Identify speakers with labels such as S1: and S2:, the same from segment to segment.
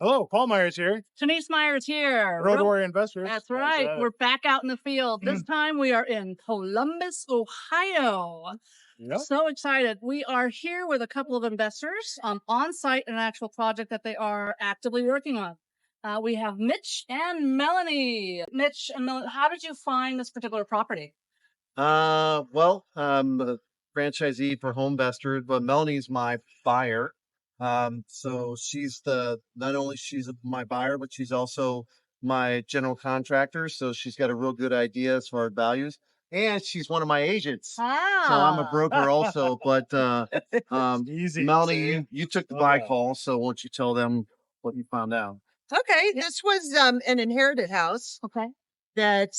S1: Hello, Paul Myers here.
S2: Denise Myers here.
S1: Roadwarriorinvestors.
S2: That's right. We're back out in the field. This time we are in Columbus, Ohio.
S1: Yep.
S2: So excited. We are here with a couple of investors on site in an actual project that they are actively working on. We have Mitch and Melanie. Mitch and Melanie, how did you find this particular property?
S3: Well, I'm a franchisee for Homevestor, but Melanie's my buyer. So not only she's my buyer, but she's also my general contractor. So she's got a real good idea as far as values, and she's one of my agents. So I'm a broker also. But
S1: Easy.
S3: Melanie, you took the buy call, so why don't you tell them what you found out?
S4: Okay, this was an inherited house.
S2: Okay.
S4: That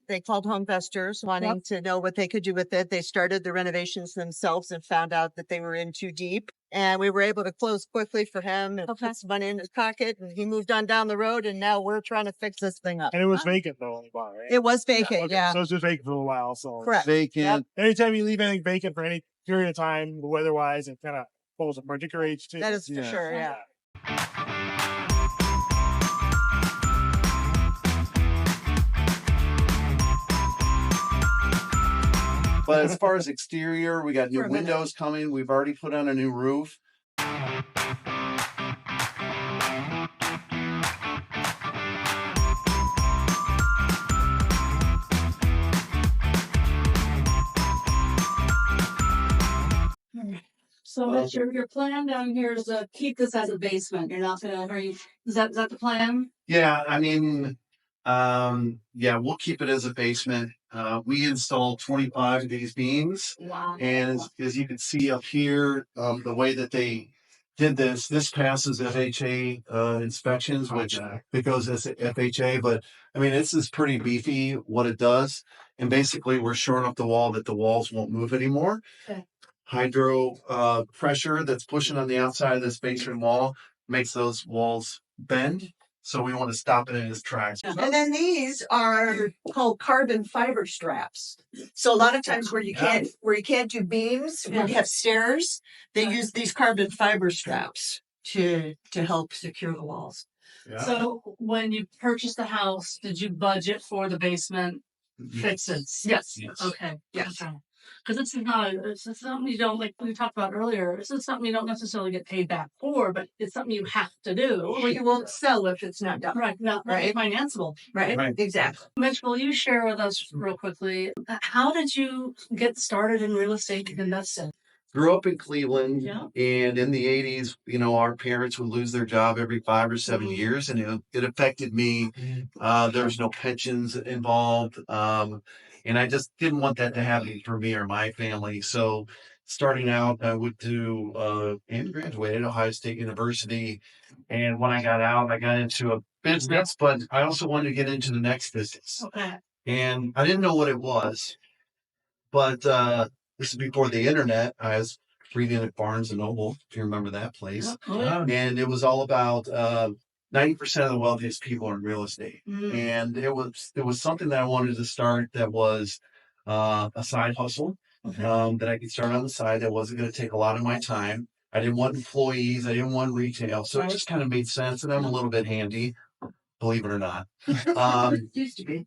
S4: they called Homevestors, wanting to know what they could do with it. They started the renovations themselves and found out that they were in too deep. And we were able to close quickly for him and put some money in his pocket. And he moved on down the road. And now we're trying to fix this thing up.
S1: And it was vacant though on the bar, right?
S4: It was vacant, yeah.
S1: So it was just vacant for a while. So
S4: Correct.
S3: Vacant.
S1: Anytime you leave anything vacant for any period of time, weather-wise, it kind of pulls apart. Your age too.
S4: That is for sure, yeah.
S3: But as far as exterior, we got new windows coming. We've already put on a new roof.
S2: So that's your plan down here is to keep this as a basement. You're not gonna, is that the plan?
S3: Yeah, I mean, we'll keep it as a basement. We installed 25 of these beams.
S2: Wow.
S3: And as you can see up here, the way that they did this passes FHA inspections, which it goes as FHA, but I mean, this is pretty beefy what it does. And basically we're shoring up the wall that the walls won't move anymore.
S2: Okay.
S3: Hydro pressure that's pushing on the outside of this basement wall makes those walls bend. So we want to stop it in its tracks.
S4: And then these are called carbon fiber straps. So a lot of times where you can't do beams, when you have stairs, they use these carbon fiber straps to help secure the walls.
S1: Yeah.
S2: So when you purchased the house, did you budget for the basement fixes? Yes. Okay.
S4: Yes.
S2: Because it's something you don't, like we talked about earlier, this is something you don't necessarily get paid back for, but it's something you have to do.
S4: Well, you won't sell if it's not done.
S2: Right. Not financeable.
S4: Right. Exactly.
S2: Mitch, will you share with us real quickly, how did you get started in real estate and investing?
S3: Grew up in Cleveland,
S2: Yeah.
S3: and in the 80s, our parents would lose their job every 5 or 7 years, and it affected me. There was no pensions involved, and I just didn't want that to happen for me or my family. So starting out, I went to and graduated Ohio State University, and when I got out, I got into a business, but I also wanted to get into the next business.
S2: Okay.
S3: And I didn't know what it was, but this is before the internet. I was reading at Barnes and Noble, if you remember that place. And it was all about 90% of the wealthiest people are in real estate. And it was something that I wanted to start that was a side hustle that I could start on the side that wasn't going to take a lot of my time. I didn't want employees. I didn't want retail. So it just kind of made sense. And I'm a little bit handy, believe it or not.
S4: Used to be.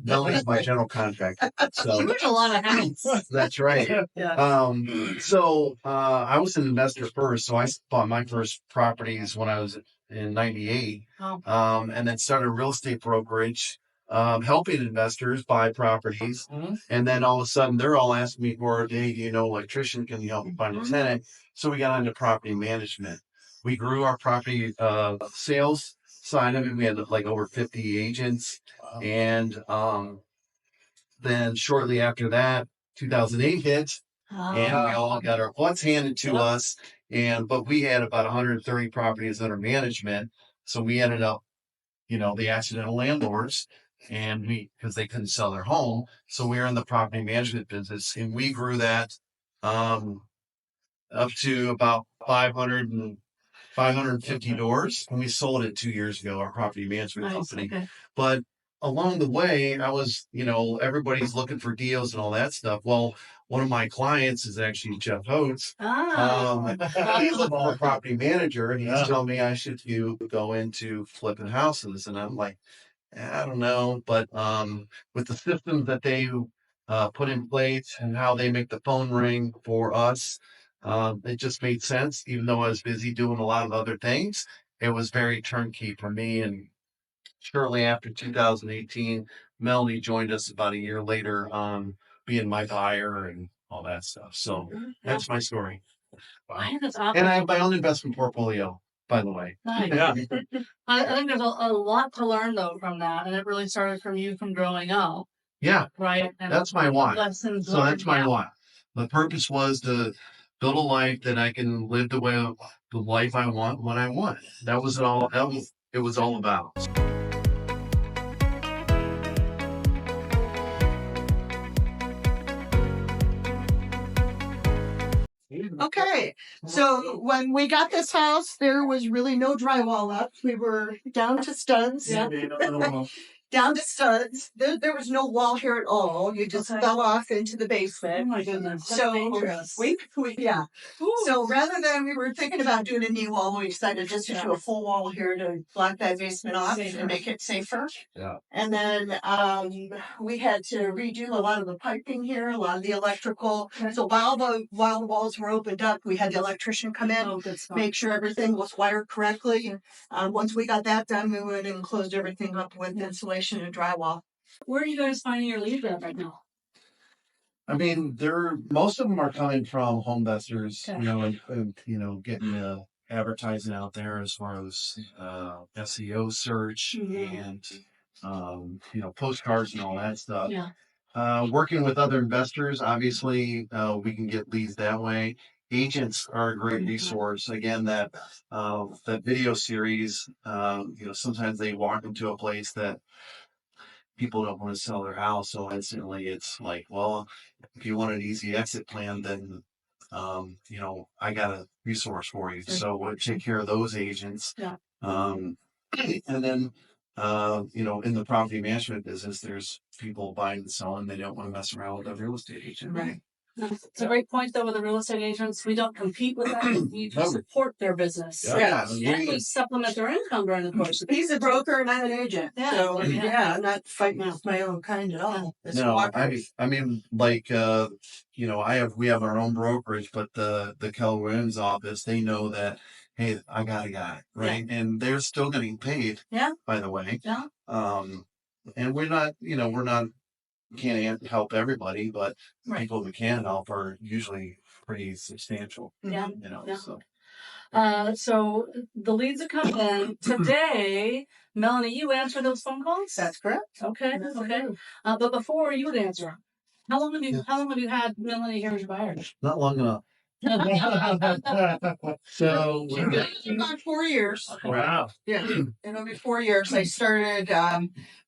S3: Melanie's my general contractor. So
S4: You wear a lot of hats.
S3: that's right.
S4: Yeah.
S3: So I was an investor first. So I bought my first properties when I was in 98. And then started a real estate brokerage, helping investors buy properties. And then all of a sudden they're all asking me for, hey, do you know electrician? Can you help me find a tenant? So we got into property management. We grew our property sales side of it. We had like over 50 agents. Wow. And then shortly after that, 2008 hit, and we all got our butts handed to us. But we had about 130 properties under management. So we ended up, the accidental landlords, and because they couldn't sell their home. So we were in the property management business, and we grew that up to about 550 doors. And we sold it 2 years ago, our property management company. Okay. But along the way, I was, everybody's looking for deals and all that stuff. Well, one of my clients is actually Jeff Oates. He's looking for a property manager, and he's telling me I should go into flipping houses, and I'm like, I don't know, but with the systems that they put in place and how they make the phone ring for us, it just made sense. Even though I was busy doing a lot of other things, it was very turnkey for me. And shortly after 2018, Melanie joined us about a year later, being my buyer and all that stuff. So that's my story. Wow. And I have my own investment portfolio, by the way.
S2: Nice.
S1: Yeah.
S2: I think there's a lot to learn though from that, and it really started from you from growing up,
S3: Yeah,
S2: right? And
S3: that's my why.
S2: lessons
S3: So
S2: learned,
S3: that's my why. The purpose was to build a life that I can live the life I want when I want. That was all. It was all about.
S4: Okay, so when we got this house, there was really no drywall up. We were down to studs.
S2: Yeah.
S4: Down to studs. There was no wall here at all. You just fell off into the
S2: Oh
S4: basement.
S2: my goodness. That's
S4: So
S2: dangerous.
S4: yeah.
S2: Ooh.
S4: So rather than we were thinking about doing a knee wall, we decided just to do a full wall here to block that basement off and make it safer.
S3: Yeah.
S4: And then we had to redo a lot of the piping here, a lot of the electrical. So while the walls were opened up, we had the electrician come in,
S2: Oh, good stuff.
S4: make sure everything was wired correctly. Once we got that done, we went and closed everything up with insulation and drywall.
S2: Where are you guys finding your leads at right now?
S3: I mean, most of them are coming from home investors,
S2: Okay.
S3: and getting the advertising out there as far as SEO search and postcards and all that stuff.
S2: Yeah.
S3: Working with other investors, obviously, we can get leads that way. Agents are a great resource. Again, that video series, sometimes they walk into a place that people don't want to sell their house, so instantly it's like, well, if you want an easy exit plan, then I got a resource for you. So we'll take care of those agents.
S2: Yeah.
S3: And then in the property management business, there's people buying and selling. They don't want to mess around with a real estate agent.
S4: Right.
S2: It's a great point though with the real estate agents. We don't compete with them. We
S3: No.
S2: support their business.
S3: Yeah.
S2: And we supplement their income during the course of
S4: He's a broker and I'm an agent.
S2: Yeah.
S4: So
S2: Yeah.
S4: I'm not fighting with my own kind at all. It's
S3: No,
S4: cooperative.
S3: I mean, like, we have our own brokerage, but the Keller Williams office, they know that, hey, I got a guy, right? And they're still getting paid.
S2: Yeah.
S3: By the way.
S2: Yeah.
S3: And can't help everybody, but people we can help are usually pretty substantial.
S2: Yeah. Yeah.
S3: So.
S2: So the leads are coming in today. Melanie, you answer those phone calls?
S4: That's correct.
S2: Okay.
S4: Yes, I
S2: Okay.
S4: do.
S2: But before you would answer, how long have you had Melanie here as your buyer?
S3: Not long enough. So
S4: About 4 years.
S1: Wow.
S4: Yeah, it'll be 4 years. I started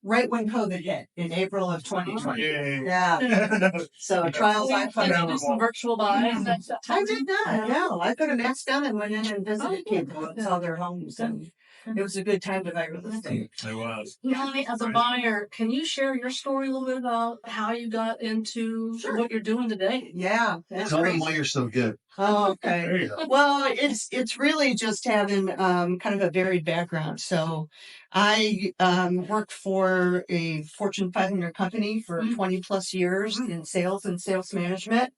S4: right when COVID hit in April of 2020. Yeah. So trials I
S2: Did you do some virtual buys?
S4: I did not. No, I could have maxed out and went in and visited people and saw their homes, and it was a good time to buy real estate.
S1: It was.
S2: Melanie, as a buyer, can you share your story a little bit about how you got into what you're doing today?
S4: Yeah, that's
S3: tell them
S4: great.
S3: why you're so good.
S4: Oh, okay.
S1: There you go.
S4: Well, it's really just having kind of a varied background. So I worked for a Fortune 500 company for 20 plus years in sales and sales management.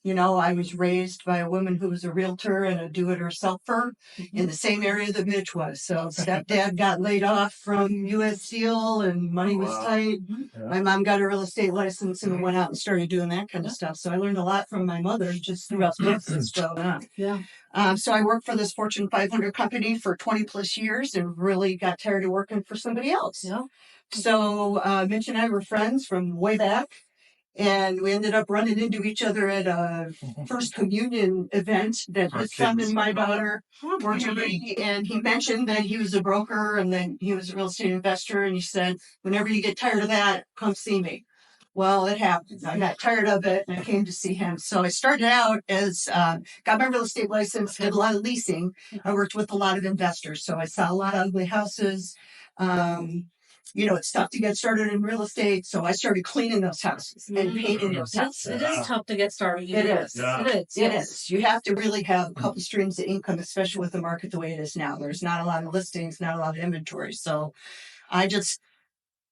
S4: I was raised by a woman who was a realtor and a do-it-yourselfer in the same area that Mitch was. So stepdad got laid off from U.S. Steel and money was tight.
S1: Yeah.
S4: My mom got a real estate license and went out and started doing that kind of stuff. So I learned a lot from my mother just through osmosis growing up.
S2: Yeah.
S4: So I worked for this Fortune 500 company for 20 plus years and really got tired of working for somebody else.
S2: Yeah.
S4: So Mitch and I were friends from way back. And we ended up running into each other at a first communion event that his son and my daughter were doing. And he mentioned that he was a broker and then he was a real estate investor. And he said, whenever you get tired of that, come see me. Well, it happened. I got tired of it and I came to see him. So I started out as, got my real estate license, did a lot of leasing. I worked with a lot of investors. So I saw a lot of ugly houses.
S5: you know, it's tough to get started in real estate. So I started cleaning those houses and painting those houses.
S2: It is tough to get started.
S5: It is.
S1: Yeah.
S2: It is.
S5: It is. You have to really have a couple streams of income, especially with the market the way it is now. There's not a lot of listings, not a lot of inventory. So I just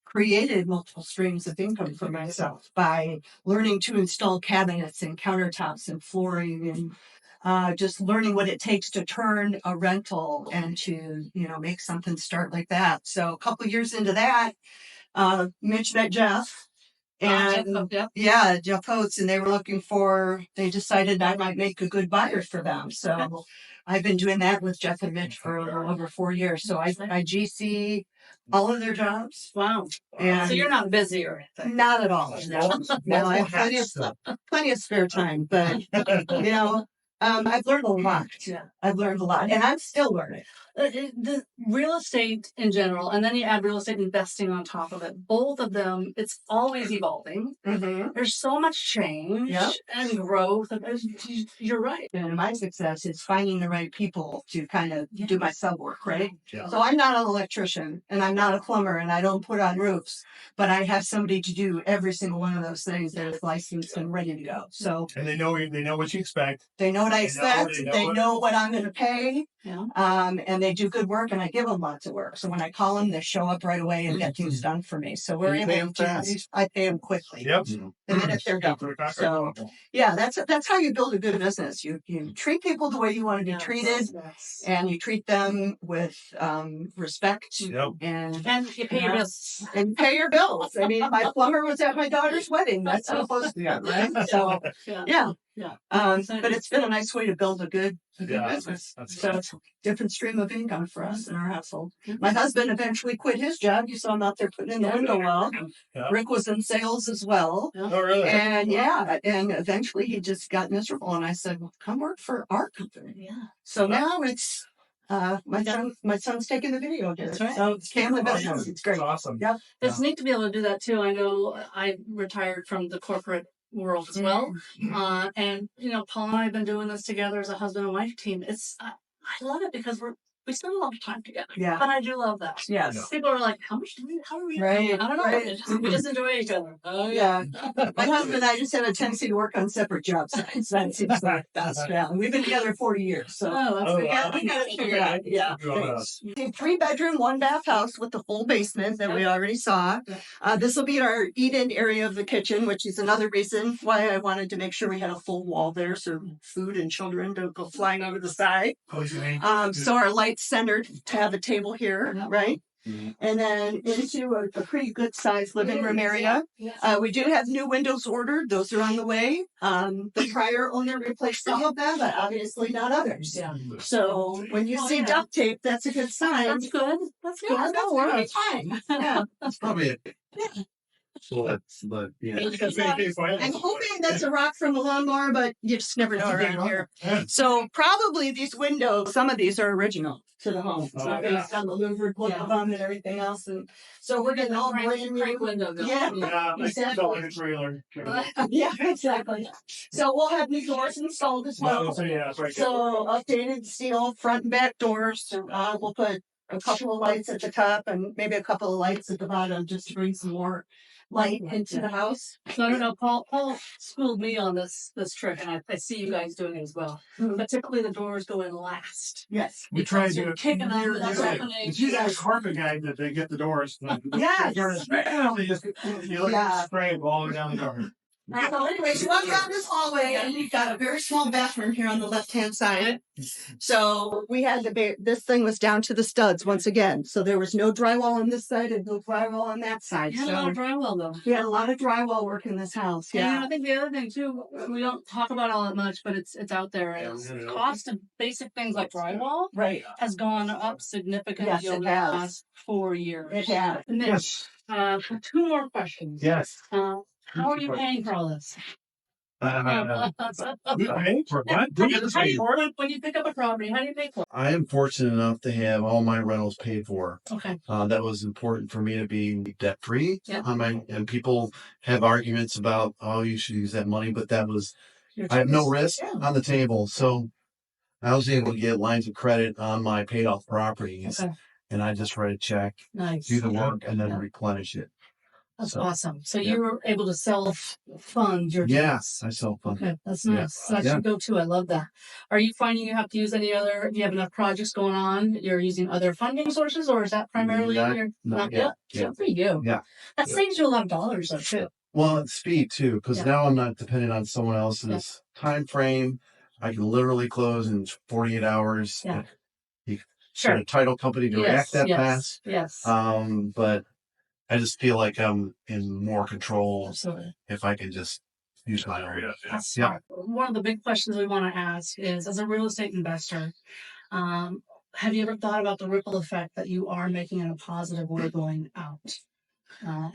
S5: created multiple streams of income for myself by learning to install cabinets and countertops and flooring and just learning what it takes to turn a rental and to, you know, make something start like that. So a couple years into that, Mitch met Jeff. And yeah, Jeff Oates, and they decided I might make a good buyer for them. So I've been doing that with Jeff and Mitch for a little over 4 years. So I GC all of their jobs.
S2: Wow.
S5: And
S2: So you're not busy or anything?
S5: not at all. No, I have plenty of spare time, but you know, I've learned a lot.
S2: Yeah.
S5: I've learned a lot, and I'm still learning.
S2: The real estate in general, and then you add real estate investing on top of it. Both of them, it's always evolving.
S5: Mm-hmm.
S2: There's so much change and growth. And you're right.
S5: And my success is finding the right people to kind of do my sub work, right?
S1: Yeah.
S5: So I'm not an electrician and I'm not a plumber and I don't put on roofs, but I have somebody to do every single one of those things that is licensed and ready to go. So
S1: And they know what you expect.
S5: they know what I
S1: They know-
S5: expect.
S1: they
S5: They
S1: know
S5: know what I'm going to pay.
S2: Yeah.
S5: And they do good work and I give them lots of work. So when I call them, they show up right away and get things done for me. So we're
S3: You pay
S5: able
S3: 'em
S5: to,
S3: fast.
S5: I pay them quickly.
S1: Yep.
S5: The minute they're done. So yeah, that's how you build a good business. You treat people the way you want to be treated,
S2: Yes.
S5: and you treat them with respect,
S1: Yep.
S2: And you pay your bills.
S5: and pay your bills. I mean, my plumber was at my daughter's wedding. That's supposed to be right. So
S2: Yeah.
S5: yeah,
S2: Yeah.
S5: but it's been a nice way to build a good
S1: Yeah,
S5: business.
S1: that's
S5: So it's a different stream of income for us in our household. My husband eventually quit his job. You saw him out there putting in the window well.
S1: Yeah.
S5: Rick was in sales as well.
S1: Oh, really?
S5: And yeah, and eventually he just got miserable. And I said, well, come work for our company.
S2: Yeah.
S5: So now it's my son's taking the video here.
S2: That's right.
S5: So it's family business. It's great.
S1: That's awesome.
S5: Yep.
S2: It's neat to be able to do that too. I know I retired from the corporate world as well. And you know, Paul and I have been doing this together as a husband and wife team. It's I love it because we spend a lot of time together.
S5: Yeah.
S2: But I do love that.
S5: Yes.
S2: People are like, how do we
S5: Right,
S2: I don't know.
S5: right.
S2: We just enjoy each other. Oh
S5: Yeah. My husband and I just have a tendency to work on separate job sites. That seems like that's yeah. We've been together 40 years. So
S2: Oh, that's
S1: Oh,
S2: great.
S1: wow.
S5: we got it figured out. Yeah.
S1: Yeah.
S5: 3-bedroom, 1-bath house with the full basement that we already saw. This will be our eat-in area of the kitchen, which is another reason why I wanted to make sure we had a full wall there so food and children don't go flying over the side. So our lights centered to have a table here, right? And then into a pretty good sized living room area. We do have new windows ordered. Those are on the way. The prior owner replaced some of them, but obviously not others.
S2: Yeah.
S5: So when you see duct tape, that's a good sign.
S2: That's good. That's good.
S5: Yeah, that's
S2: work.
S5: really fine. Yeah.
S3: That's probably it. But yeah.
S5: I'm hoping that's a rock from a lawnmower, but you just never know around here. So probably these windows, some of these are original to the home. So based on the louvered look of them and everything else. And so we're getting all brand new
S2: window.
S5: Yeah.
S1: Yeah,
S5: Exactly.
S1: like a trailer.
S5: Yeah, exactly. So we'll have new doors installed as well.
S1: So yeah, that's right.
S5: So updated steel front and back doors. We'll put a couple of lights at the top and maybe a couple of lights at the bottom just to bring some more light into the house.
S2: So I don't know, Paul schooled me on this trick, and I see you guys doing it as well. But typically the doors go in last.
S5: Yes.
S1: We try to do it.
S2: Kicking out the opening.
S1: It's usually a carpet guy that they get the doors.
S5: Yes.
S1: They just you look at the spray all the way down the door.
S5: So anyway, you walk down this hallway and you've got a very small bathroom here on the left-hand side. So we had this thing was down to the studs once again. So there was no drywall on this side and no drywall on that side.
S2: You had a lot of drywall though.
S5: We had a lot of drywall work in this house.
S2: And
S5: Yeah.
S2: I think the other thing too, we don't talk about all that much, but it's out there. Is the cost of basic things like drywall
S5: Right.
S2: has gone up significantly
S5: Yes, it
S2: over the
S5: has.
S2: last 4 years.
S5: It has.
S2: Mitch, 2 more questions.
S1: Yes.
S2: How are you paying for all this?
S1: We pay for what?
S2: How do you when you pick up a property, how do you pay for it?
S3: I am fortunate enough to have all my rentals paid for.
S2: Okay.
S3: That was important for me to be debt free.
S2: Yeah.
S3: And people have arguments about, oh, you should use that money, but that was,
S2: Your
S3: I have no
S2: choice.
S3: risk on the table. So I was able to get lines of credit on my paid off properties.
S2: Okay.
S3: and I just write a check,
S5: Nice.
S3: do the work, and then
S5: Yeah.
S3: replenish it.
S5: That's
S3: So,
S5: awesome. So
S3: yeah.
S5: you were able to self-fund your
S3: Yes,
S5: deals.
S3: I self-fund.
S5: Okay, that's
S3: Yeah.
S5: nice. That's
S3: Yeah.
S5: your go-to. I love that. Are you finding you have to use any other, do you have enough projects going on? You're using other funding sources, or is that primarily your, not yet?
S3: Yeah.
S5: Good for you.
S3: Yeah.
S5: That
S3: Yeah.
S5: saves you a lot of dollars though, too.
S3: Well, it's speed too, because
S5: Yeah.
S3: now I'm not depending on someone else's time frame. I can literally close in 48 hours.
S5: Yeah.
S3: You
S5: Sure.
S3: get a title company to react that fast.
S5: Yes.
S3: But I just feel like I'm in more control
S5: Absolutely.
S3: if I can just use my own.
S5: That's smart. One of the big questions we want to ask is, as a real estate investor, have you ever thought about the ripple effect that you are making in a positive way going out?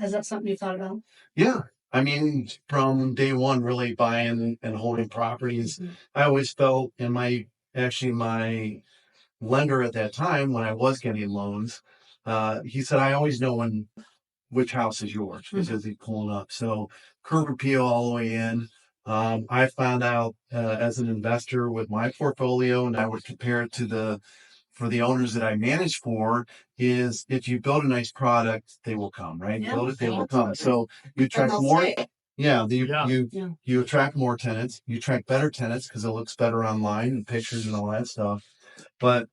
S5: Is that something you thought about?
S3: Yeah. I mean, from day one, really buying and holding properties,
S5: Mhm.
S3: I always felt, and my lender at that time, when I was getting loans, he said, I always know which house is yours because he's pulling up. So curb appeal all the way in. I found out as an investor with my portfolio, and I would compare it to for the owners that I manage for, is if you build a nice product, they will come, right?
S5: Yeah,
S3: Build it, they will come.
S5: absolutely.
S3: So you attract
S4: they'll
S3: more.
S4: stay.
S3: Yeah,
S5: Yeah.
S3: you attract more tenants. You attract better tenants because it looks better online and pictures and all that stuff. But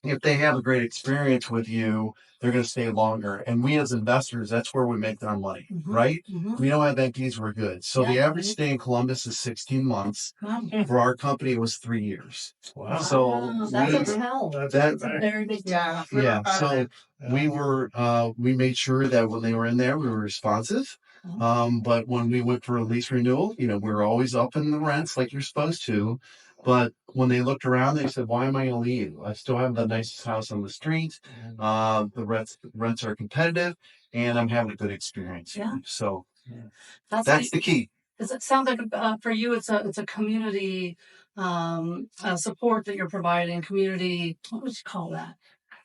S3: if they have a great experience with you, they're going to stay longer. And we as investors, that's where we make our money, right? We don't have NPs, we're good. So the average stay in Columbus is 16 months.
S5: Wow.
S3: For our company, it was 3 years.
S1: Wow.
S3: So
S5: That's a tell.
S1: That's
S5: A very big tell.
S3: yeah. So we made sure that when they were in there, we were responsive. But when we went for a lease renewal, we were always up in the rents like you're supposed to. But when they looked around, they said, why am I going to leave? I still have the nicest house on the street. The rents are competitive and I'm having a good experience.
S5: Yeah.
S3: So
S5: That's
S3: the key.
S5: It sounds like for you, it's a community support that you're providing. Community, what would you call that?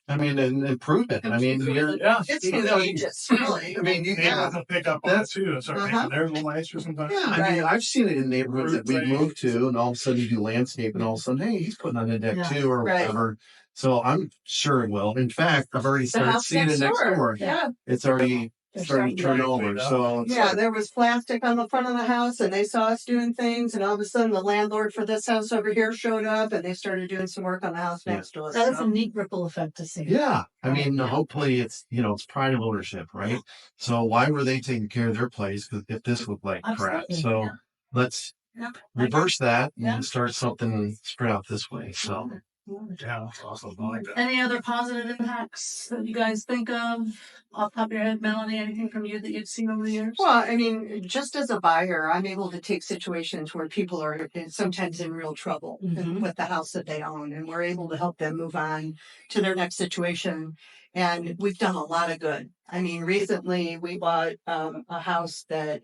S3: I mean, an improvement. I mean,
S4: It's contagious, really.
S3: I mean,
S1: neighborhoods will pick up on it too and start making theirs a little nicer sometimes.
S3: Yeah, I mean, I've seen it in neighborhoods that we've moved to, and all of a sudden you do landscape, and all of a sudden, hey, he's putting on a deck too, or whatever. So I'm sure it will. In fact, I've already started seeing it next door.
S4: Yeah.
S3: It's already starting to turn over. So
S4: Yeah, there was plastic on the front of the house and they saw us doing things and all of a sudden the landlord for this house over here showed up and they started doing some work on the house next to us.
S5: That is a neat ripple effect to see.
S3: yeah, I mean, hopefully it's it's pride of ownership, right? So why were they taking care of their place if this looked like crap?
S5: Absolutely,
S3: So
S5: yeah.
S3: let's reverse that and start something spread out this way. So.
S1: Yeah, that's awesome. I like that.
S5: Any other positive impacts that you guys think of off the top of your head, Melanie? Anything from you that you've seen over the years?
S4: Well, I mean, just as a buyer, I'm able to take situations where people are sometimes in real trouble with the house that they own, and we're able to help them move on to their next situation. And we've done a lot of good. I mean, recently we bought a house that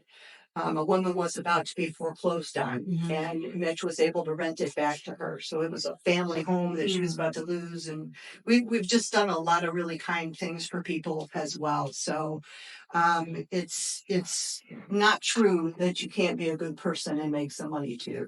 S4: a woman was about to be foreclosed on, and Mitch was able to rent it back to her. So it was a family home that she was about to lose, and we've just done a lot of really kind things for people as well. So it's not true that you can't be a good person and make some money too.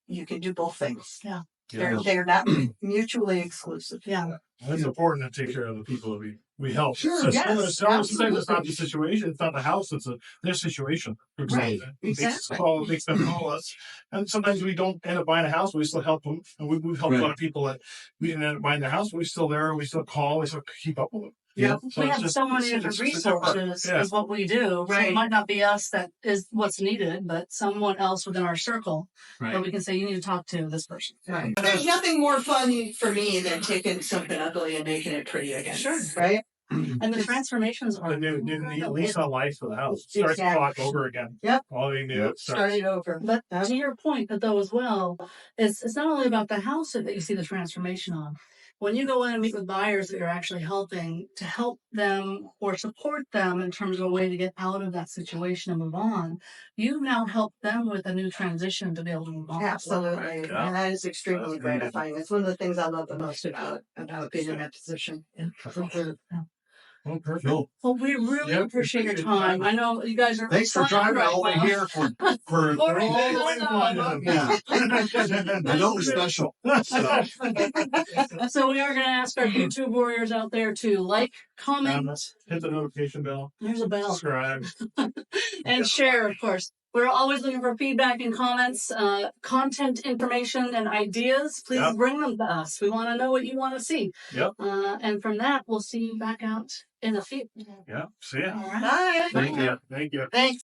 S4: You can do both things.
S5: Yeah.
S4: They're not mutually exclusive.
S5: Yeah.
S1: It's important to take care of the people that we help.
S4: Sure,
S1: So
S4: yes,
S1: sometimes it's not
S4: absolutely.
S1: the situation, it's not the house, it's their situation. For
S4: Right,
S1: example. It
S4: exactly.
S1: makes them call us. And sometimes we don't end up buying a house, but we still help them. And we've helped a lot of people that we didn't end up buying their house, but we're still there, we still call, we still keep up with them.
S3: Yeah.
S1: So
S5: We
S1: it's
S5: have
S1: just-
S5: so many
S1: it's
S5: different
S1: just a different-
S5: resources
S1: yeah.
S5: is what we do. So
S4: Right.
S5: it might not be us that is what's needed, but someone else within our circle that we can say, you need to talk to this person.
S4: Right. There's nothing more fun for me than taking something ugly and making it pretty again.
S5: Sure.
S4: Right?
S5: And the transformations are
S1: The new lease on life for the house. Starts the clock over again.
S4: Yep.
S1: All they do
S4: Starting over.
S5: But to your point, though, as well, it's not only about the house that you see the transformation on. When you go in and meet with buyers that you're actually helping to help them or support them in terms of a way to get out of that situation and move on, you've now helped them with a new transition to be able to move on.
S4: Absolutely.
S1: Yeah.
S4: And that is extremely
S1: That's great.
S4: gratifying. It's one of the things I love the most about being in that position.
S5: Yeah.
S1: Oh, perfect.
S3: Cool.
S2: Well, we really
S1: Yep,
S2: appreciate your
S1: appreciate your
S2: time.
S1: time.
S2: I know you guys are.
S3: Thanks for
S2: flying
S3: driving
S2: right
S3: all the way
S2: now.
S3: here for
S2: Or-
S3: yeah. I know it's special. So.
S2: So we are going to ask our YouTube warriors out there to like, comment,
S1: Hit the notification bell.
S2: there's a bell,
S1: Subscribe.
S2: and share, of course. We're always looking for feedback and comments, content information and ideas. Please
S1: Yep.
S2: bring them to us. We want to know what you want to see.
S1: Yep.
S2: And from that, we'll see you back out in the field.
S1: Yeah. See ya.
S2: All right.
S4: Bye.
S1: Thank you. Thank you.
S4: Thanks.